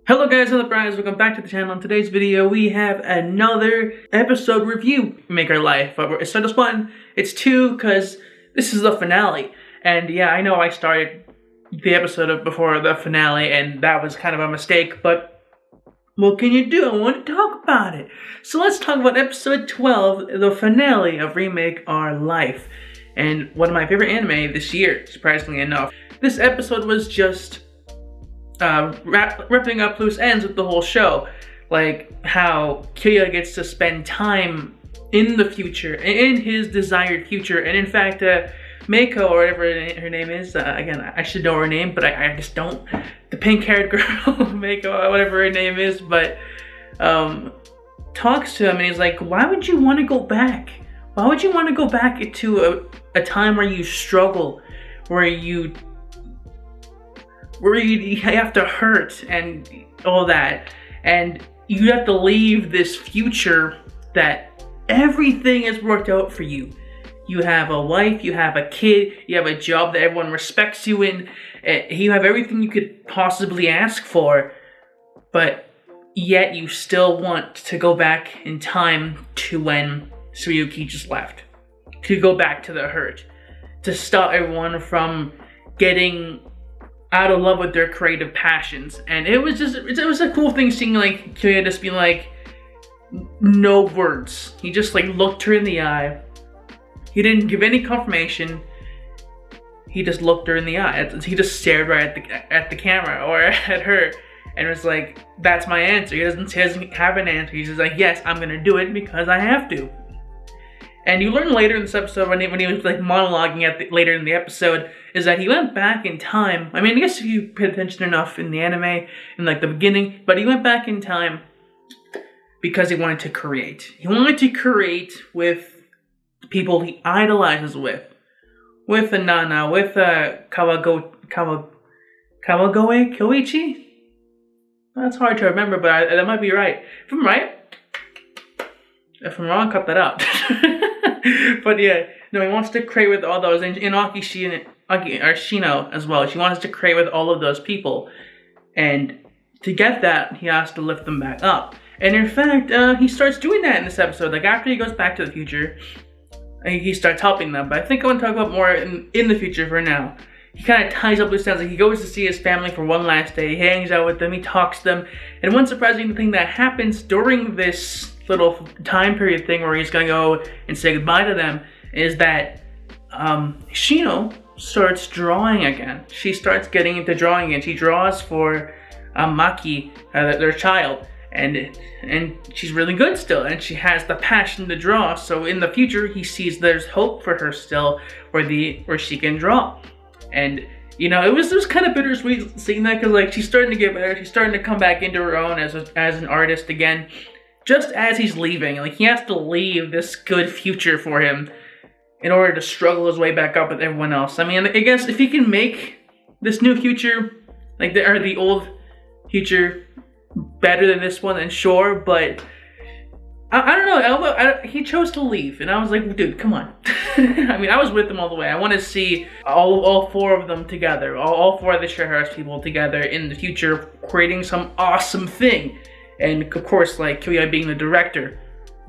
Hello guys, AnimeUpRise, welcome back to the channel. In today's video, we have another episode review, Remake Our Life. It's not just one, it's two, because this is the finale. And yeah, I know I started the episode before the finale, and that was kind of a mistake, but what can you do? I want to talk about it. So let's talk about episode 12, the finale of Remake Our Life. And one of my favorite anime this year, surprisingly enough. This episode was just wrapping up loose ends with the whole show, like how Kyoya gets to spend time in the future, in his desired future, and in fact, Meiko, or whatever her name is, again, I should know her name, but I just don't. The pink-haired girl, Meiko, whatever her name is, but talks to him, and he's like, "Why would you want to go back? Why would you want to go back to a time where you struggle, where you have to hurt and all that, and you have to leave this future that everything has worked out for you. You have a wife, you have a kid, you have a job that everyone respects you in, you have everything you could possibly ask for, but yet you still want to go back in time to when Tsuyuki just left, to go back to the hurt, to stop everyone from getting out of love with their creative passions." And it was a cool thing seeing like Kyoya just be like, no words. He just like looked her in the eye. He didn't give any confirmation. He just looked her in the eye. He just stared right at the camera or at her, and was like, "That's my answer." He doesn't have an answer. He's just like, "Yes, I'm gonna do it because I have to." And you learn later in this episode, when he was like monologuing later in the episode, is that he went back in time. I mean, I guess if you paid attention enough in the anime, in like the beginning, but he went back in time because he wanted to create. He wanted to create with people he idolizes with Nana, with Kawagoe Kyoichi? That's hard to remember, but that might be right. If I'm right, if I'm wrong, cut that out. But yeah, no, he wants to create with all those, and Shino as well. She wants to create with all of those people, and to get that, he has to lift them back up. And in fact, he starts doing that in this episode. Like after he goes back to the future, he starts helping them. But I think I want to talk about more in the future for now. He kind of ties up loose ends. Like he goes to see his family for one last day. He hangs out with them. He talks to them. And one surprising thing that happens during this little time period thing where he's gonna go and say goodbye to them is that Shino starts drawing again. She starts getting into drawing again. She draws for Maki, their child, and she's really good still, and she has the passion to draw. So in the future, he sees there's hope for her still, where she can draw. And you know, it was kind of bittersweet seeing that, because like she's starting to get better. She's starting to come back into her own as an artist again. Just as he's leaving, like he has to leave this good future for him in order to struggle his way back up with everyone else. I mean, I guess if he can make this new future, like the old future, better than this one, then sure. But I don't know. He chose to leave, and I was like, dude, come on. I mean, I was with him all the way. I want to see all four of them together, all four of the Shihara's people together in the future, creating some awesome thing. And of course, like Kyoya being the director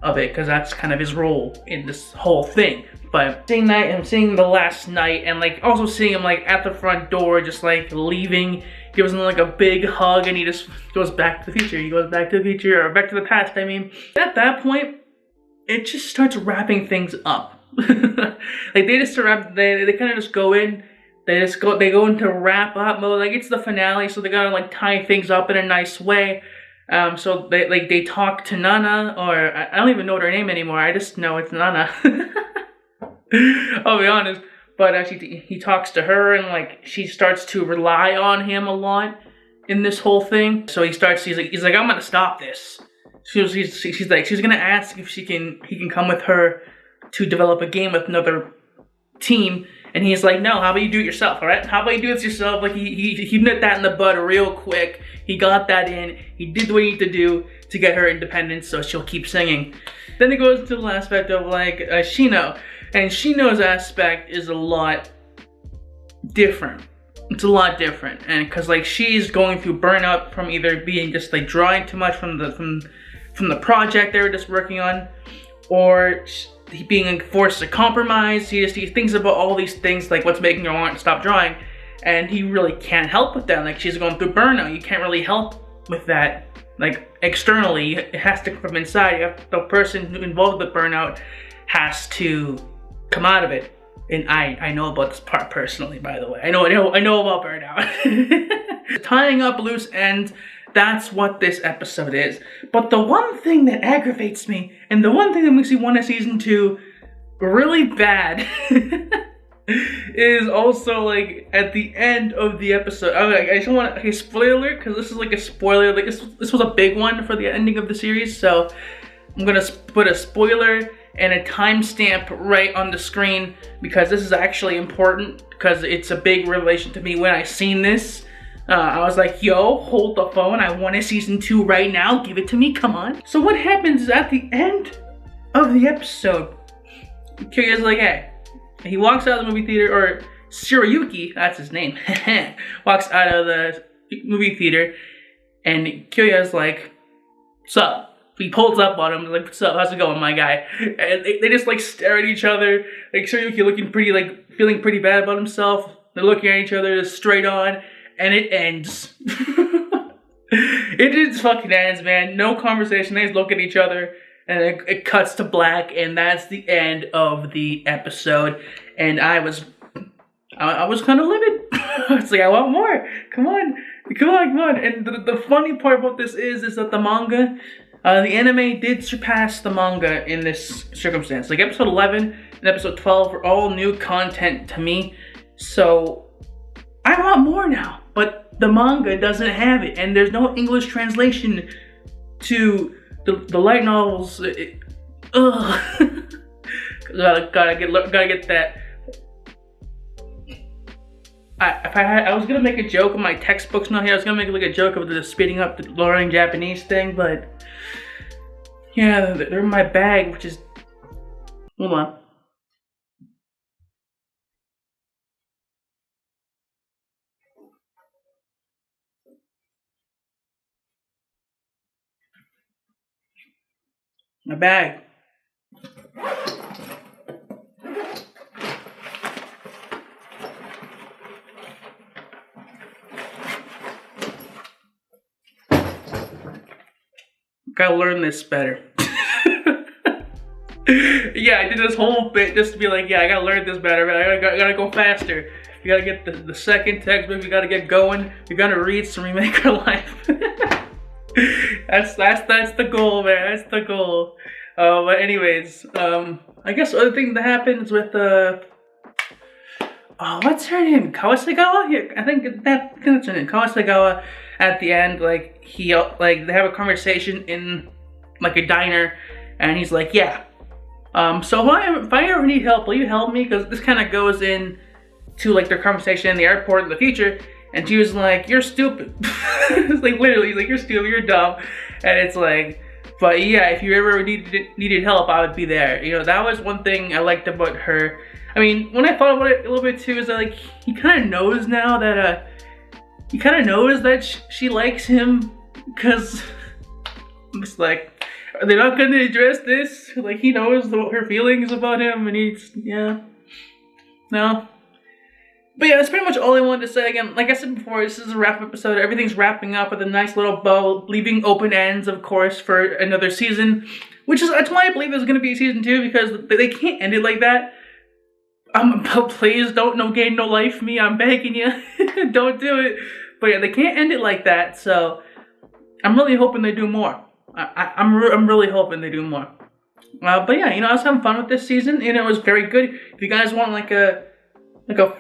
of it, because that's kind of his role in this whole thing. But seeing that, and seeing the last night, and like also seeing him like at the front door, just like leaving, gives him like a big hug, and he just goes back to the future. He goes back to the future, or back to the past. I mean, at that point, it just starts wrapping things up. Like they just wrap, they kind of just go in. They go into wrap up mode. Like it's the finale, so they gotta like tie things up in a nice way. So they talk to Nana, or I don't even know what her name anymore. I just know it's Nana. I'll be honest. But he talks to her, and like she starts to rely on him a lot in this whole thing. So he's like, "I'm gonna stop this." She's gonna ask if he can come with her to develop a game with another team. And he's like, "No, how about you do it yourself, all right? How about you do it yourself?" Like he nipped that in the bud real quick. He got that in. He did what he needed to do to get her independence, so she'll keep singing. Then it goes to the aspect of like Shino, and Shino's aspect is a lot different. it's a lot different, and because like she's going through burnout from either being just like drawing too much from the project they were just working on, or being forced to compromise. He thinks about all these things, like what's making her want to stop drawing, and he really can't help with that. Like, she's going through burnout. You can't really help with that, like, externally. It has to come from inside. The person involved with burnout has to come out of it. And I know about this part personally, by the way. I know about burnout. Tying up loose ends, that's what this episode is. But the one thing that aggravates me, and the one thing that makes me want a season 2 really bad, is also like at the end of the episode. I just want to, spoiler alert, because this is like a spoiler. Like this was a big one for the ending of the series, so I'm gonna put a spoiler and a timestamp right on the screen, because this is actually important, because it's a big revelation to me when I seen this. I was like, yo, hold the phone, I want a season 2 right now, give it to me, come on. So what happens is at the end of the episode, Kirya's like, hey, he walks out of the movie theater, or Tsurayuki, that's his name, walks out of the movie theater, and Kirya's like, what's up? He pulls up on him, like, what's up, how's it going, my guy? And they just like stare at each other, like Tsurayuki looking pretty, like, feeling pretty bad about himself. They're looking at each other just straight on, and it ends. It just fucking ends, man. No conversation, they just look at each other, and it cuts to black, and that's the end of the episode. And I was kind of livid. I was like, I want more. Come on. And the funny part about this is that the manga, the anime did surpass the manga in this circumstance. Like episode 11 and episode 12 were all new content to me, so I want more now. But the manga doesn't have it, and there's no English translation to the light novels. Gotta get that. I was gonna make a joke of my textbooks not here. I was gonna make like a joke of the speeding up the learning Japanese thing, but yeah, they're in my bag, which is, hold on. My bag. Gotta learn this better. Yeah, I did this whole bit just to be like, yeah, I gotta learn this better, man. I gotta go faster. We gotta get the second textbook, we gotta get going. We gotta read some Remake Our Life. That's the goal, man. That's the goal. But anyways, I guess the other thing that happens with what's her name? Kawasagawa? Yeah, I think that's her name. Kawasagawa. At the end, like they have a conversation in like a diner, and he's like, yeah. So if I ever need help, will you help me? Because this kind of goes in to like their conversation in the airport in the future. And she was like, you're stupid. It's like literally, like, you're stupid, you're dumb. And it's like, but yeah, if you ever needed help, I would be there. You know, that was one thing I liked about her. I mean, when I thought about it a little bit too, is that like, he kind of knows now that, she likes him. Because I'm just like, are they not going to address this? Like, he knows her feelings about him, and he's, yeah. No. But yeah, that's pretty much all I wanted to say. Again, like I said before, this is a wrap episode. Everything's wrapping up with a nice little bow, leaving open ends, of course, for another season. That's why I believe there's going to be a season 2, because they can't end it like that. Please don't no game, no life me. I'm begging you. Don't do it. But yeah, they can't end it like that. So I'm really hoping they do more. I'm really hoping they do more. But yeah, I was having fun with this season, and it was very good. If you guys want like a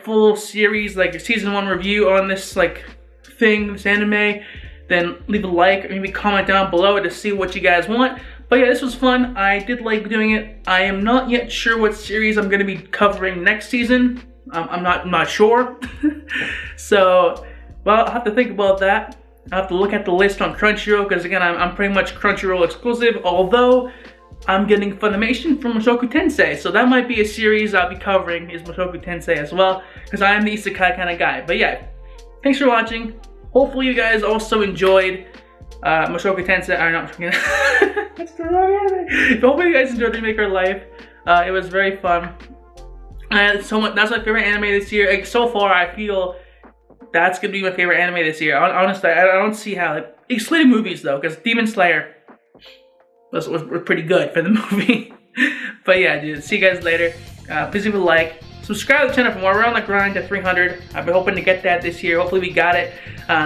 full series, like a season 1 review on this this anime, then leave a like or maybe comment down below to see what you guys want. But yeah, this was fun. I did like doing it. I am not yet sure what series I'm going to be covering next season. I'm not sure. So, well, I'll have to think about that. I'll have to look at the list on Crunchyroll, because again, I'm pretty much Crunchyroll exclusive, although I'm getting Funimation from Mushoku Tensei, so that might be a series I'll be covering, is Mushoku Tensei as well, because I am the isekai kind of guy. But yeah, thanks for watching. Hopefully you guys also enjoyed Mushoku Tensei. I don't know. That's the wrong anime. Hopefully you guys enjoyed Remake Your Life. It was very fun. So much. That's my favorite anime this year. Like, so far, I feel that's gonna be my favorite anime this year. Honestly, I don't see how. Like, excluding movies though, because Demon Slayer was pretty good for the movie. But yeah, dude. See you guys later. Please leave a like. Subscribe to the channel for more. We're on the grind to 300. I've been hoping to get that this year. Hopefully we got it.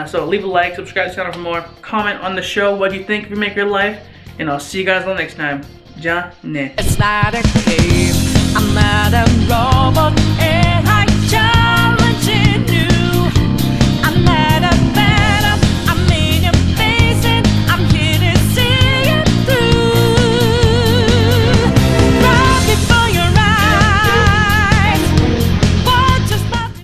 So leave a like, subscribe to the channel for more. Comment on the show what you think of Remake Your Life. And I'll see you guys all next time. Ja ne. It's not a game, I'm not a robot, and I just